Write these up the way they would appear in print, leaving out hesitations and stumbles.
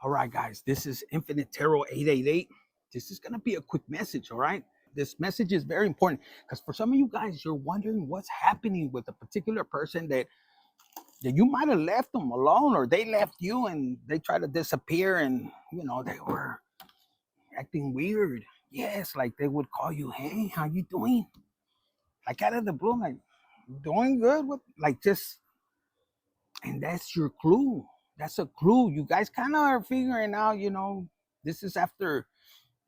All right, guys, this is Infinite Tarot 888. This is going to be a quick message, all right? This message is very important because for some of you guys, you're wondering what's happening with a particular person that you might have left them alone, or they left you and they tried to disappear, and, you know, they were acting weird. Yes, like they would call you, hey, how you doing? Like out of the blue, like, doing good? What? Like just, and that's your clue. That's a clue. You guys kind of are figuring out, you know, this is after,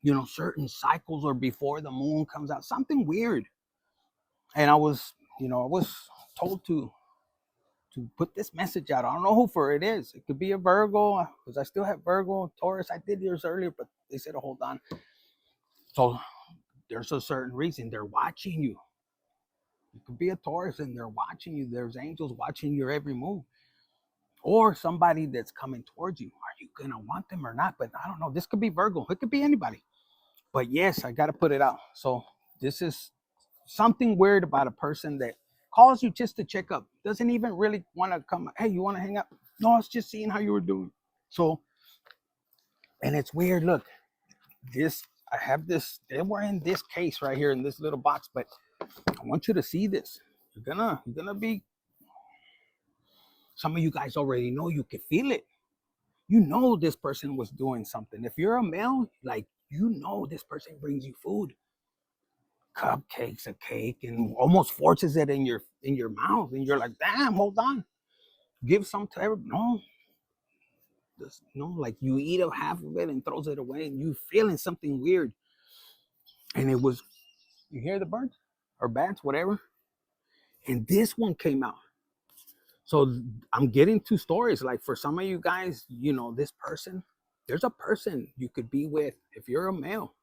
you know, certain cycles or before the moon comes out, something weird. And I was, you know, I was told to put this message out. I don't know who for it is. It could be a Virgo, because I still have Virgo, Taurus. I did yours earlier, but they said to hold on. So there's a certain reason they're watching you. You could be a Taurus and they're watching you. There's angels watching your every move. Or somebody that's coming towards you. Are you gonna want them or not? But I don't know. This could be Virgo. It could be anybody. But yes, I gotta put it out. So this is something weird about a person that calls you just to check up. Doesn't even really want to come. Hey, you want to hang up? No, it's just seeing how you were doing. So, and it's weird. Look, this, I have this. They were in this case right here in this little box. But I want you to see this. You're gonna be. Some of you guys already know. You can feel it. You know this person was doing something. If you're a male, like, you know this person brings you food, cupcakes, a cake, and almost forces it in your mouth, and you're like, damn, hold on, give some to everyone. No, just, no, like you eat a half of it and throws it away, and you feeling something weird. And it was, you hear the birds or bats, whatever. And this one came out. So I'm getting two stories. Like for some of you guys, you know, this person, there's a person you could be with if you're a male.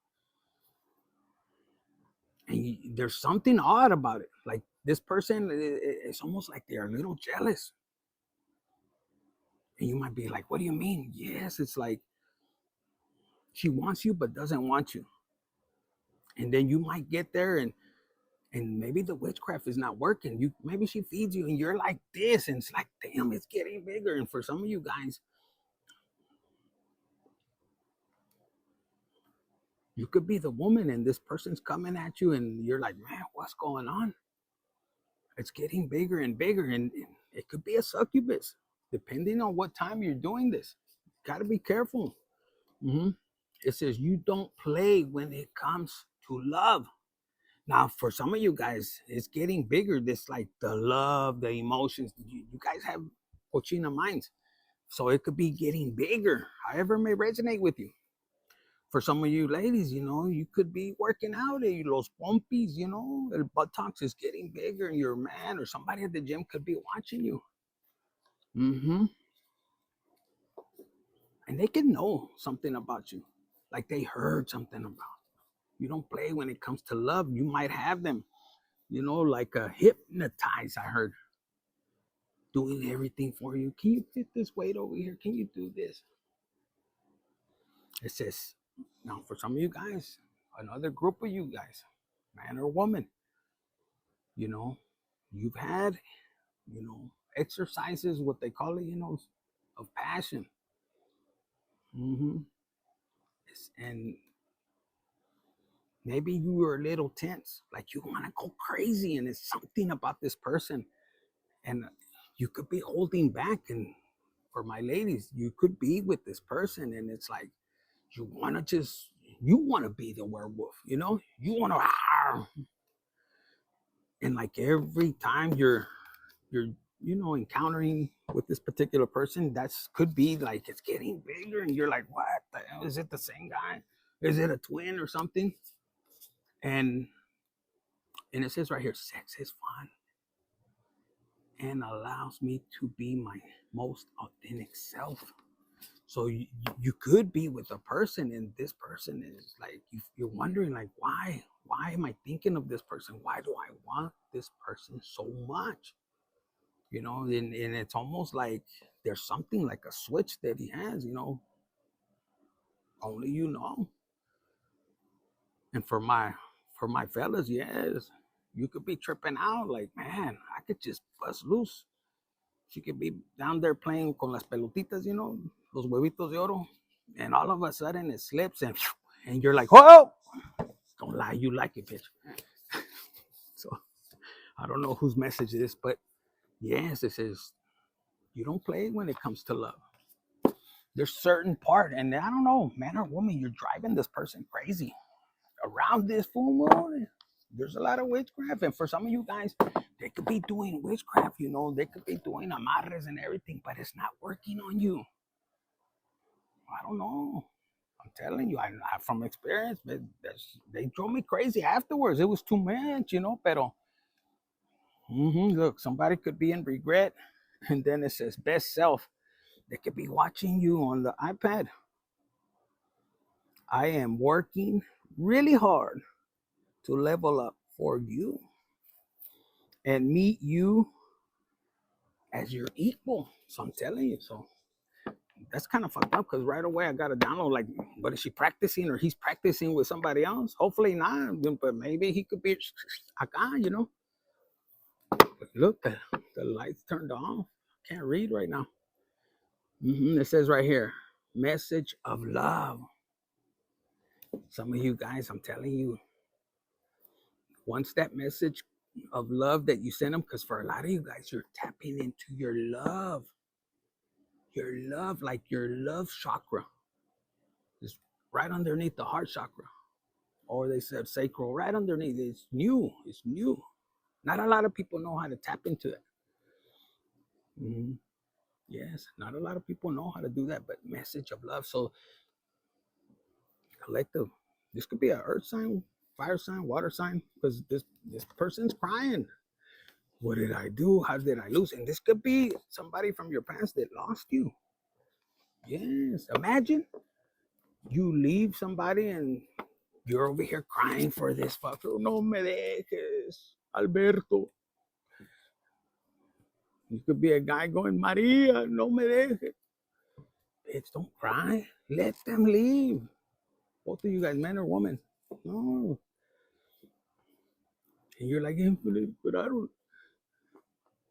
And there's something odd about it. Like this person, it's almost like they're a little jealous. And you might be like, what do you mean? Yes, it's like she wants you but doesn't want you. And then you might get there and maybe the witchcraft is not working. Maybe she feeds you and you're like this, and it's like, damn, it's getting bigger. And for some of you guys, you could be the woman and this person's coming at you and you're like, man, what's going on? It's getting bigger and bigger, and it could be a succubus, depending on what time you're doing this. Got to be careful. It says you don't play when it comes to love. Now, for some of you guys, it's getting bigger. This, like, the love, the emotions. You guys have cochina minds. So it could be getting bigger, however it may resonate with you. For some of you ladies, you know, you could be working out, los pompis, you know, el buttocks is getting bigger, and your man or somebody at the gym could be watching you. And they can know something about you, like they heard something about you. Don't play when it comes to love. You might have them, you know, like hypnotized. I heard, doing everything for you. Can you fit this weight over here? Can you do this? It says, now for some of you guys, another group of you guys, man or woman, you know, you've had, you know, exercises, what they call it, you know, of passion. And maybe you were a little tense, like you want to go crazy, and it's something about this person, and you could be holding back. And for my ladies, you could be with this person, and it's like you want to be the werewolf, you know, you want to, and like every time you're you know, encountering with this particular person, that's could be like it's getting bigger, and you're like, what the hell? Is it the same guy? Is it a twin or something? And it says right here, sex is fun and allows me to be my most authentic self. So you could be with a person, and this person is like, you're wondering, like, why am I thinking of this person? Why do I want this person so much? You know, and it's almost like there's something like a switch that he has, you know, only you know. And for my fellas, yes, you could be tripping out, like, man, I could just bust loose. She could be down there playing con las pelotitas, you know, those huevitos de oro, and all of a sudden it slips and you're like, whoa! Don't lie, you like it, bitch. So I don't know whose message it is, but yes, it says you don't play when it comes to love. There's certain part, and I don't know, man or woman, you're driving this person crazy. Around this full moon, there's a lot of witchcraft, and for some of you guys, they could be doing witchcraft, you know, they could be doing amarres and everything, but it's not working on you. I don't know. I'm telling you, I from experience, but they drove me crazy afterwards. It was too much, you know, pero look, somebody could be in regret, and then it says best self. They could be watching you on the iPad. I am working really hard to level up for you and meet you as your equal. So I'm telling you, so that's kind of fucked up because right away I got a download like, what is she practicing or he's practicing with somebody else? Hopefully not, but maybe he could be acá, you know. But look, the lights turned off. Can't read right now. It says right here, message of love. Some of you guys, I'm telling you, once that message of love that you send them, because for a lot of you guys, you're tapping into your love, like your love chakra is right underneath the heart chakra, or they said sacral, right underneath. It's new. Not a lot of people know how to tap into that. Yes, not a lot of people know how to do that, but message of love. So collective, this could be an earth sign, fire sign, water sign, because this person's crying. What did I do? How did I lose? And this could be somebody from your past that lost you. Yes, imagine you leave somebody and you're over here crying for this fucker. No me dejes, Alberto. You could be a guy going, Maria, no me dejes. Bitch, don't cry. Let them leave. Both of you guys, man or woman. No. And you're like, but I don't.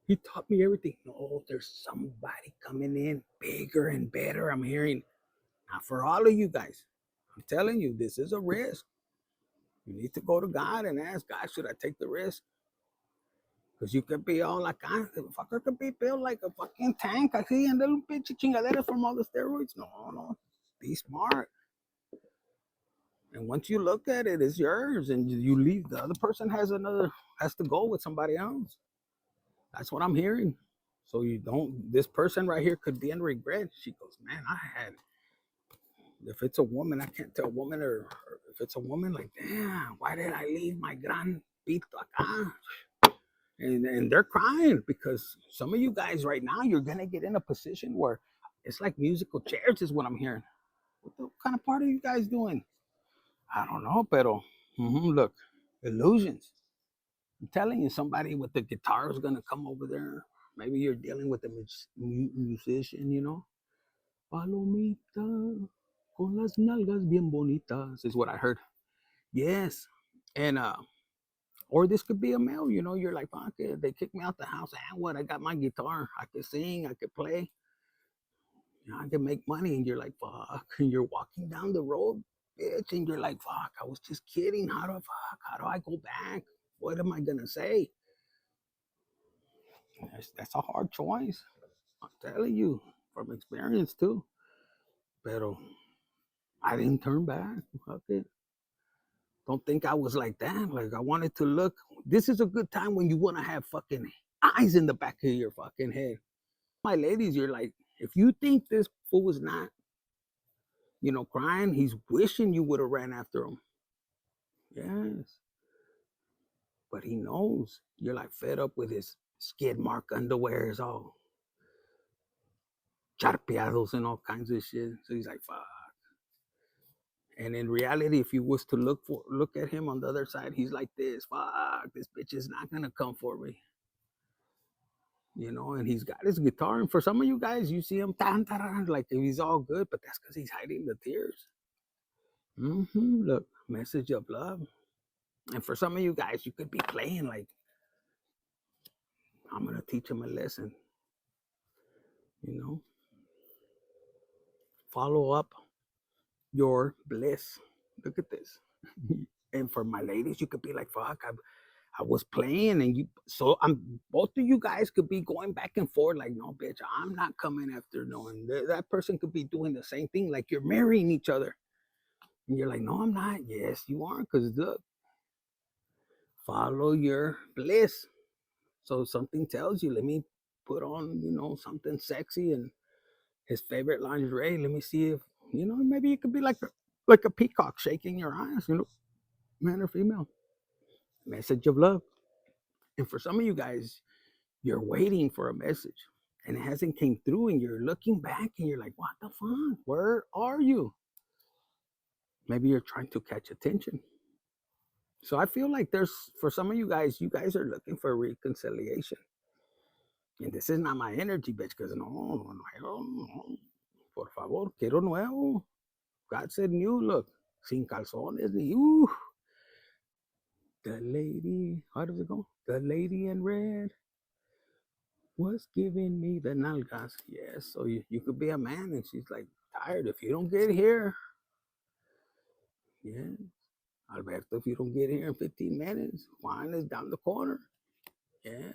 He taught me everything. No, there's somebody coming in bigger and better. I'm hearing. Now, for all of you guys, I'm telling you, this is a risk. You need to go to God and ask God, should I take the risk? Because you could be all like, the fucker could be built like a fucking tank. I see, and little bitch chingadera from all the steroids. No. Be smart. And once you look at it, it's yours. And you leave. The other person has to go with somebody else. That's what I'm hearing. So you don't, this person right here could be in regret. She goes, man, if it's a woman, I can't tell a woman, or if it's a woman, like, damn, why did I leave my gran pito acá? And they're crying because some of you guys right now, you're going to get in a position where it's like musical chairs is what I'm hearing. What the kind of part are you guys doing? I don't know, pero look, illusions. I'm telling you, somebody with the guitar is going to come over there. Maybe you're dealing with a musician, you know. Palomita con las nalgas bien bonitas is what I heard. Yes. And or this could be a male, you know, you're like, fuck it, they kicked me out the house. And what? I got my guitar. I could sing, I could play. You know, I could make money. And you're like, fuck. And you're walking down the road, bitch, and you're like, fuck, I was just kidding. How do I go back? What am I gonna say? That's a hard choice. I'm telling you from experience too. Pero I didn't turn back. Fuck it. Don't think I was like that. Like I wanted to look. This is a good time when you want to have fucking eyes in the back of your fucking head. My ladies, you're like, if you think this fool was not, you know, crying, he's wishing you would have ran after him. Yes. But he knows you're like fed up with his skid mark underwears, all charpeados and all kinds of shit. So he's like, fuck. And in reality, if you was to look at him on the other side, he's like this, fuck, this bitch is not gonna come for me. You know, and he's got his guitar. And for some of you guys, you see him like he's all good, but that's because he's hiding the tears. Look, message of love. And for some of you guys, you could be playing like, I'm gonna teach him a lesson. You know, Follow up your bliss. Look at this. And for my ladies, you could be like, fuck, I was playing, and you, so I'm, both of you guys could be going back and forth like, no, bitch, I'm not coming after knowing that person could be doing the same thing, like you're marrying each other. And you're like, no, I'm not. Yes, you are, because look, follow your bliss. So something tells you, let me put on, something sexy and his favorite lingerie. Let me see if, maybe it could be like a peacock shaking your eyes, man or female. Message of love. And for some of you guys, you're waiting for a message and it hasn't came through, and you're looking back and you're like, what the fuck? Where are you? Maybe you're trying to catch attention. So I feel like there's, for some of you guys are looking for reconciliation. And this is not my energy, bitch, because no, hell no. Por favor, quiero nuevo. God said new, look. Sin calzones. The lady, how does it go? The lady in red was giving me the nalgas. Yes, so you could be a man and she's like, tired. If you don't get here, yeah. Alberto, if you don't get here in 15 minutes, Juan is down the corner. Yes.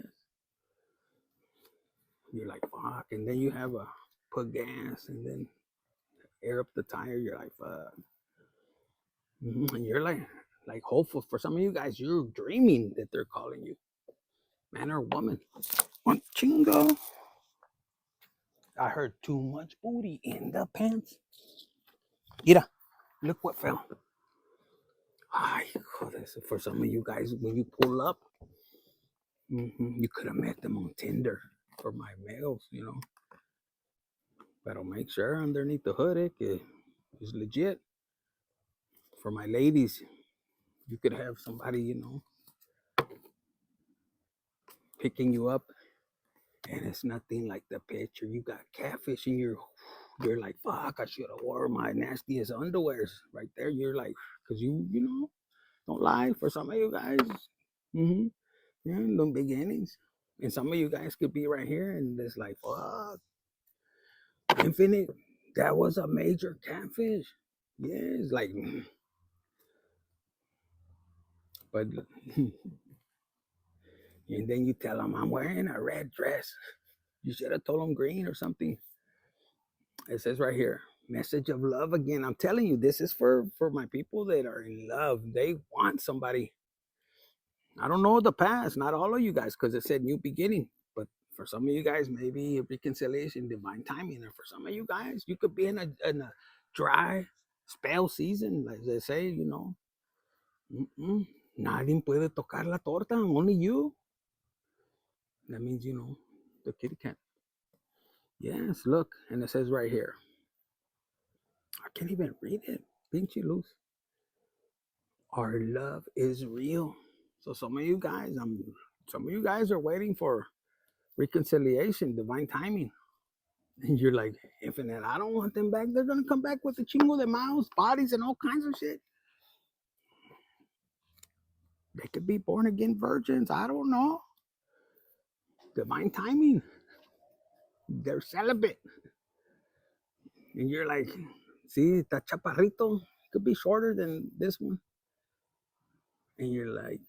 You're like, fuck. And then you have a put gas and then air up the tire. You're like, fuck. And you're like hopeful. For some of you guys, you're dreaming that they're calling you, man or woman. One chingo. I heard too much booty in the pants. Mira, look what fell. Ay, joder. So for some of you guys, when you pull up, you could have met them on Tinder for my males, But I'll make sure underneath the hood it is legit. For my ladies, you could have somebody, picking you up, and it's nothing like the picture. You got catfish in you're like, fuck, I should have wore my nastiest underwears right there. You're like, because don't lie. For some of you guys, yeah, in the beginnings. And some of you guys could be right here and it's like, fuck, infinite. That was a major catfish. Yeah, it's like, but, and then you tell them, I'm wearing a red dress. You should have told them green or something. It says right here, message of love again. I'm telling you, this is for my people that are in love. They want somebody. I don't know the past, not all of you guys, because it said new beginning. But for some of you guys, maybe reconciliation, divine timing. And for some of you guys, you could be in a dry spell season, like they say, Nadie puede tocar la torta, only you. That means, the kitty cat. Yes, look. And it says right here, I can't even read it. Pinche luz. Our love is real. So some of you guys are waiting for reconciliation, divine timing. And you're like, infinite, I don't want them back. They're gonna come back with a chingo de mouths, bodies, and all kinds of shit. They could be born again virgins. I don't know. Divine timing. They're celibate. And you're like, see, that chaparrito could be shorter than this one. And you're like,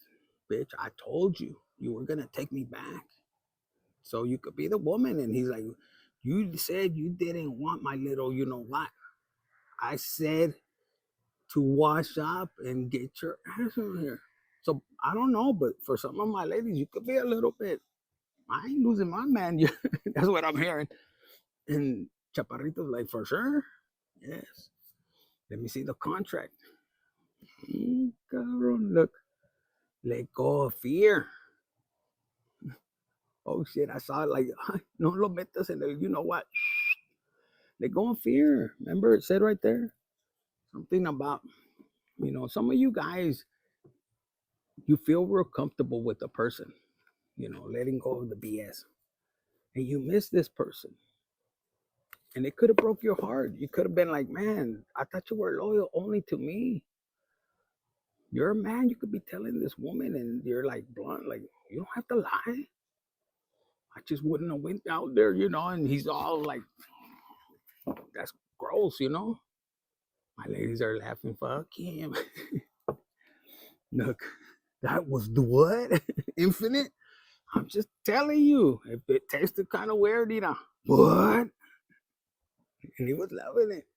bitch, I told you were gonna take me back. So you could be the woman. And he's like, you said you didn't want my little, you know what? I said to wash up and get your ass on here. So I don't know, but for some of my ladies, you could be a little bit, I ain't losing my man. That's what I'm hearing. And Chaparrito's like, for sure? Yes. Let me see the contract. Look, let go of fear. Oh shit, I saw it like, no lo metas en el, you know what? Let go of fear. Remember it said right there? Something about, some of you guys, you feel real comfortable with the person, letting go of the BS. And you miss this person. And it could have broke your heart. You could have been like, man, I thought you were loyal only to me. You're a man. You could be telling this woman and you're like blunt, like, you don't have to lie. I just wouldn't have went out there, and he's all like, that's gross, you know. My ladies are laughing. Fuck him. Look, that was the what? Infinite? I'm just telling you. If it tasted kind of weird, you know. What? And he was loving it.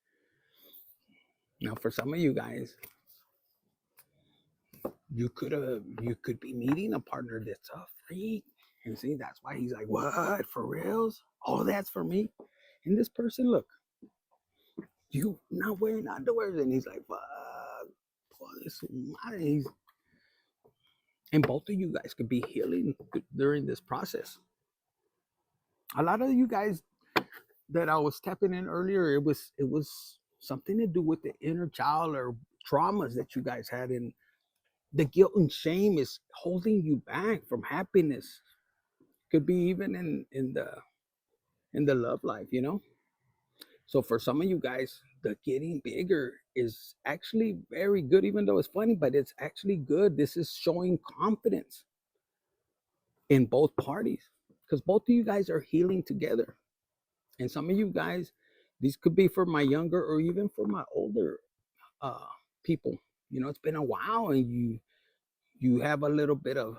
Now, for some of you guys, you could be meeting a partner that's a freak. And see, that's why he's like, what? For reals? Oh, that's for me? And this person, look, you not wearing underwear. And he's like, fuck. And both of you guys could be healing during this process. A lot of you guys that I was tapping in earlier, it was something to do with the inner child or traumas that you guys had, and the guilt and shame is holding you back from happiness. Could be even in the love life, you know. So for some of you guys, the getting bigger is actually very good, even though it's funny, but it's actually good. This is showing confidence in both parties because both of you guys are healing together. And some of you guys, these could be for my younger or even for my older uh, people. You know, it's been a while, and you have a little bit of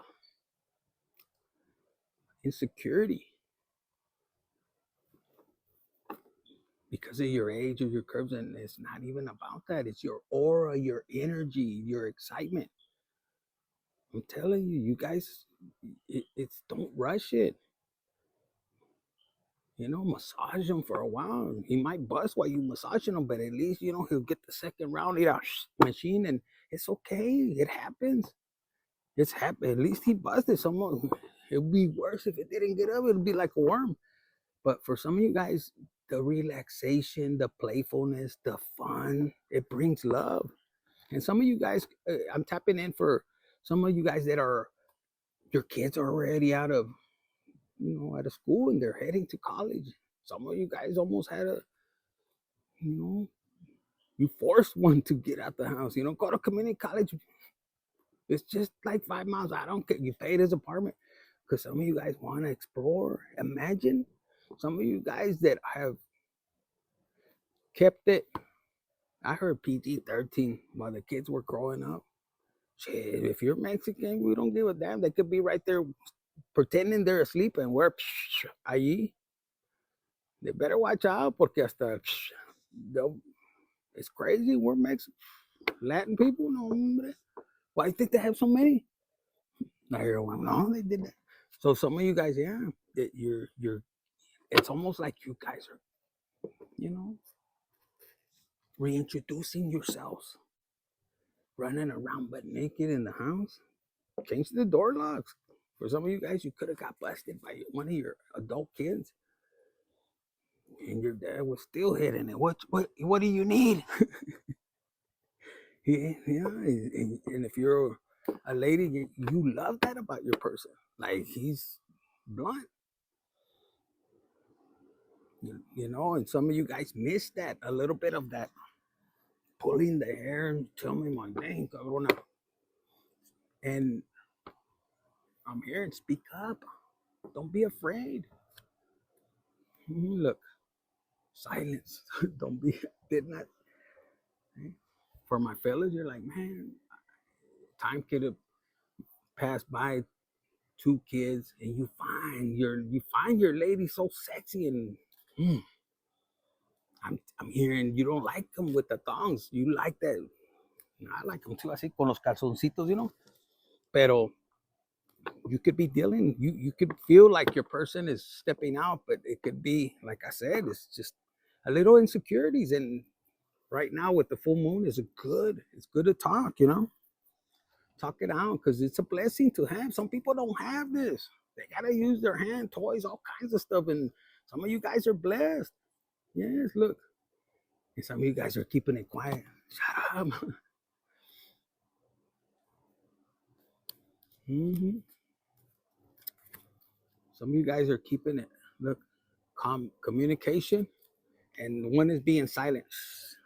insecurity because of your age or your curves, and it's not even about that. It's your aura, your energy, your excitement. I'm telling you, you guys, it's don't rush it. You know, massage him for a while. He might bust while you massaging him, but at least, you know, he'll get the second round, machine, and it's okay. It happens. It's happened. At least he busted someone. It'd be worse if it didn't get up. It'd be like a worm. But for some of you guys, the relaxation, the playfulness, the fun, it brings love. And some of you guys, I'm tapping in for some of you guys that are, your kids are already out of, you know, out of school and they're heading to college. Some of you guys almost had a, you know, you forced one to get out the house. You know, go to community college. It's just like 5 miles. I don't care. You paid his apartment because some of you guys want to explore. Imagine some of you guys that have kept it. I heard PG-13 while the kids were growing up. Shit, if you're Mexican, we don't give a damn. They could be right there pretending they're asleep and we're ahí. They better watch out porque hasta it's crazy. We're Mexican. Latin people, no, hombre. Why do you think they have so many? I hear one. No, they did that. So some of you guys, yeah, you're. It's almost like you guys are, you know, reintroducing yourselves, running around but naked in the house. Change the door locks. For some of you guys, you could have got busted by one of your adult kids, and your dad was still hitting it. What do you need? Yeah, and if you're a lady, you love that about your person. Like he's blunt, you know. And some of you guys miss that, a little bit of that pulling the hair and tell me my name, cabrona. And I'm here and speak up. Don't be afraid. Look, silence. Don't be, did not. For my fellas, you're like, man, time could have passed by, 2 kids, and you find your lady so sexy, and I'm hearing you don't like them with the thongs. You like that. I like them too, así con los calzoncitos, you know. Pero you could be dealing, you could feel like your person is stepping out, but it could be, like I said, it's just a little insecurities. And right now with the full moon is it's good to talk, you know, talk it out, because it's a blessing to have. Some people don't have this. They gotta use their hand, toys, all kinds of stuff, and some of you guys are blessed. Yes, look. And some of you guys are keeping it quiet. Shut up. Mm-hmm. Some of you guys are keeping it. Look, communication, and one is being silent.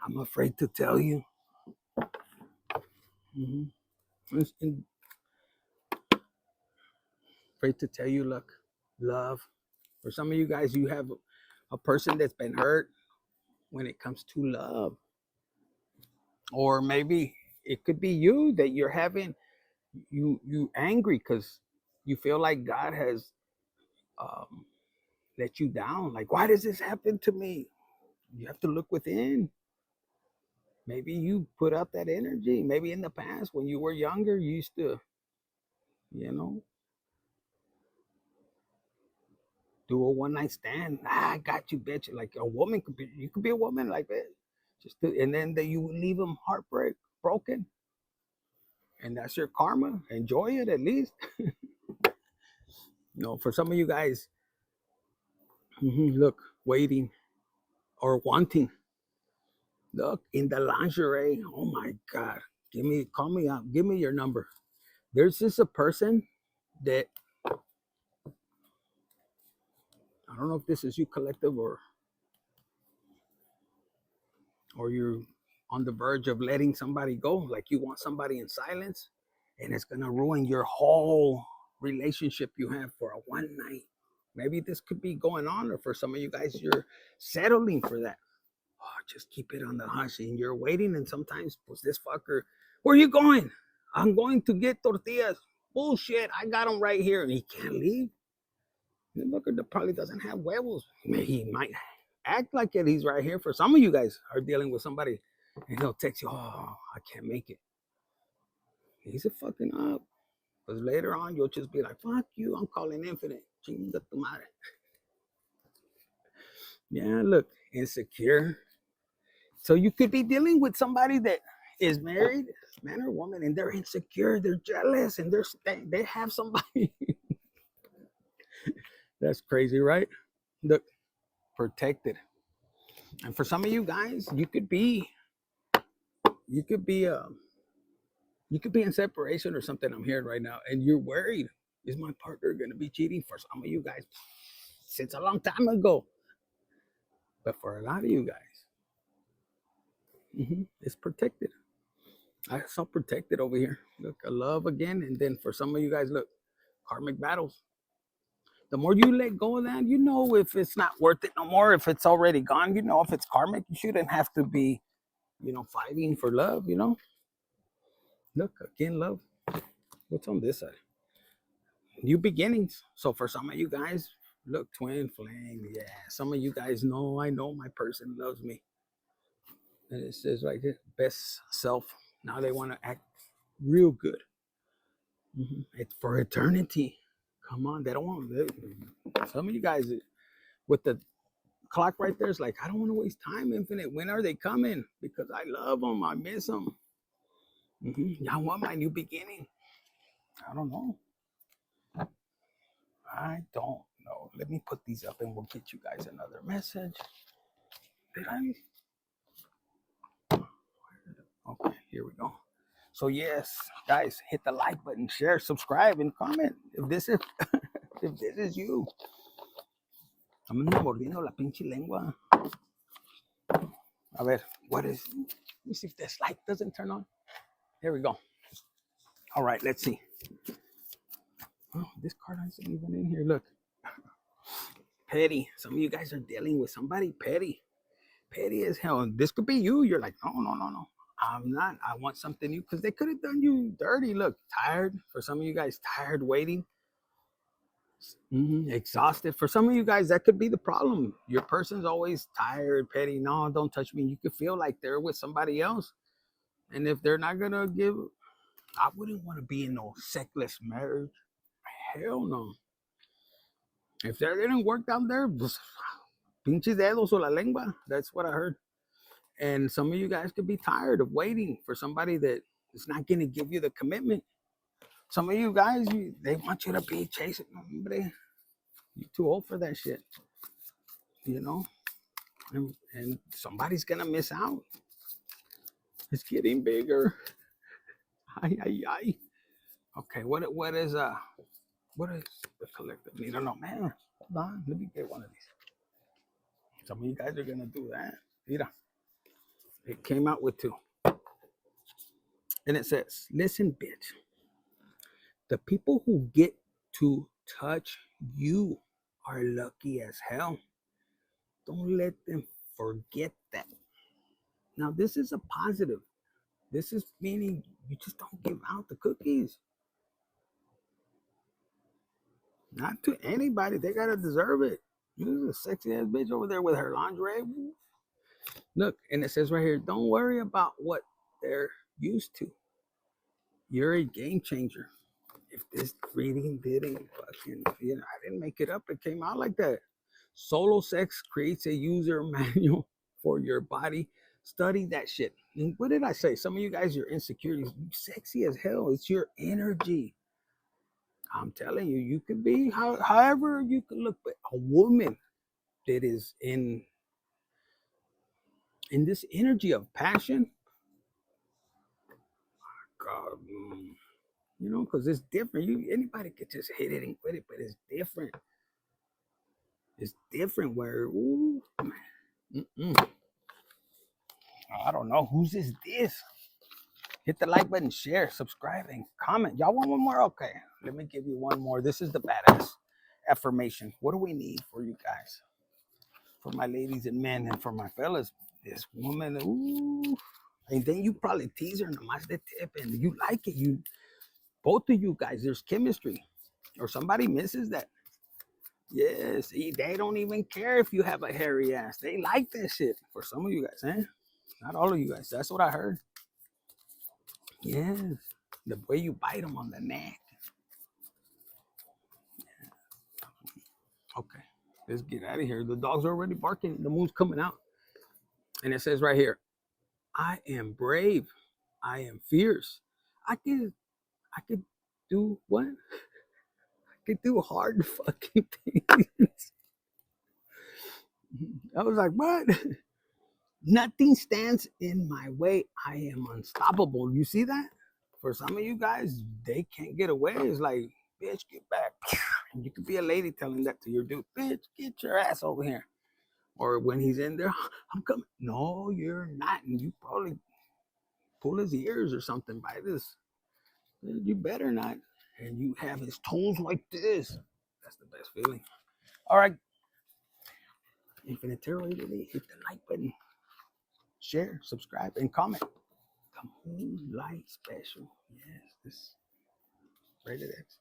I'm afraid to tell you. Mm-hmm. Afraid to tell you. Look, love. For some of you guys, you have a person that's been hurt. when it comes to love. Or maybe it could be you that you're having you angry because you feel like God has let you down. Like, why does this happen to me? You have to look within. Maybe you put out that energy. Maybe in the past when you were younger, you used to, you know, do a one night stand. I got you, bitch. Like a woman could be, you could be a woman like that. And then that you would leave them broken, and that's your karma. Enjoy it at least. For some of you guys, look, waiting or wanting. Look in the lingerie. Oh my God. Call me up. Give me your number. There's just a person that I don't know if this is you collective or you're on the verge of letting somebody go. Like you want somebody in silence, and it's gonna ruin your whole relationship you have for a one night. Maybe this could be going on, or for some of you guys, you're settling for that. Oh, just keep it on the hush, and you're waiting. And sometimes, pues this fucker, where are you going? I'm going to get tortillas. Bullshit, I got them right here, and he can't leave. The fucker that probably doesn't have huevos. He might act like it. He's right here. For some of you guys are dealing with somebody, and he'll text you, "Oh, I can't make it." He's a fucking up. Because later on, you'll just be like, "Fuck you, I'm calling infinite. Chinga tu madre." Yeah, look, insecure. So you could be dealing with somebody that is married, man or woman, and they're insecure, they're jealous, and they have somebody. That's crazy, right? Look, protected. And for some of you guys, you could be in separation or something. I'm hearing right now, and you're worried. Is my partner going to be cheating? For some of you guys, since a long time ago. But for a lot of you guys, it's protected. I saw protected over here. Look, a love again. And then for some of you guys, look, karmic battles. The more you let go of that, if it's not worth it no more, if it's already gone, if it's karmic, you shouldn't have to be, fighting for love, Look, again, love. What's on this side? New beginnings. So for some of you guys, look, twin flame. Yeah, some of you guys know, I know my person loves me. And it says right here, best self. Now they want to act real good. It's for eternity. Come on, they don't want some of you guys with the clock right there is like, I don't want to waste time, infinite. When are they coming? Because I love them. I miss them. I want my new beginning. I don't know. Let me put these up and we'll get you guys another message. Did I? Okay, here we go. So yes, guys, hit the like button, share, subscribe, and comment if this is if this is you. I'm mordiendo la pinche lengua. A ver, let me see if this light doesn't turn on. Here we go. All right, let's see. Oh, this card isn't even in here. Look. Petty. Some of you guys are dealing with somebody petty. Petty as hell. And this could be you. You're like, no. I'm not. I want something new. Because they could have done you dirty. Look, tired. For some of you guys, tired waiting. Exhausted. For some of you guys, that could be the problem. Your person's always tired, petty. No, don't touch me. You could feel like they're with somebody else. And if they're not going to give, I wouldn't want to be in no sexless marriage. Hell no. If that didn't work down there, pinches dedos o la lengua. That's what I heard. And some of you guys could be tired of waiting for somebody that is not going to give you the commitment. Some of you guys, they want you to be chasing. Hombre, you're too old for that shit. And somebody's going to miss out. It's getting bigger. Ay. Okay, what is the collective need? I don't know, man. Hold on, let me get one of these. Some of you guys are going to do that. Mira. It came out with two. And it says, listen, bitch. The people who get to touch you are lucky as hell. Don't let them Forget that. Now, this is a positive. This is meaning you just don't give out the cookies. Not to anybody. They gotta deserve it. This is a sexy ass bitch over there with her lingerie. Look, and it says right here, don't worry about what they're used to. You're a game changer. If this reading didn't fucking, I didn't make it up. It came out like that. Solo sex creates a user manual for your body. Study that shit. And what did I say? Some of you guys, your insecurities, you sexy as hell. It's your energy. I'm telling you, you could be however you could look, but a woman that is in this energy of passion, God, because it's different. Anybody could just hit it and quit it, but it's different. It's different where, ooh, I don't know whose is this. Hit the like button, share, subscribe, and comment. Y'all want one more? Okay, let me give you one more. This is the badass affirmation. What do we need for you guys? For my ladies and men, and for my fellas, this woman, ooh. And then you probably tease her, nomás the tip, and you like it. Both of you guys, there's chemistry. Or somebody misses that. Yes, they don't even care if you have a hairy ass. They like that shit. For some of you guys, eh? Not all of you guys. That's what I heard. Yes. The way you bite them on the neck. Okay. Let's get out of here. The dog's already barking. The moon's coming out. And it says right here, I am brave. I am fierce. I could do what? I could do hard fucking things. I was like, what? Nothing stands in my way. I am unstoppable. You see that? For some of you guys, they can't get away. It's like, bitch, get back. And you could be a lady telling that to your dude, bitch, get your ass over here. Or when he's in there, I'm coming. No, you're not. And you probably pull his ears or something by this. You better not. And you have his toes like this. That's the best feeling. All right. Infinite Tarot, hit the like button. Share, subscribe, and comment. The Moonlight Special. Yes, this rated X.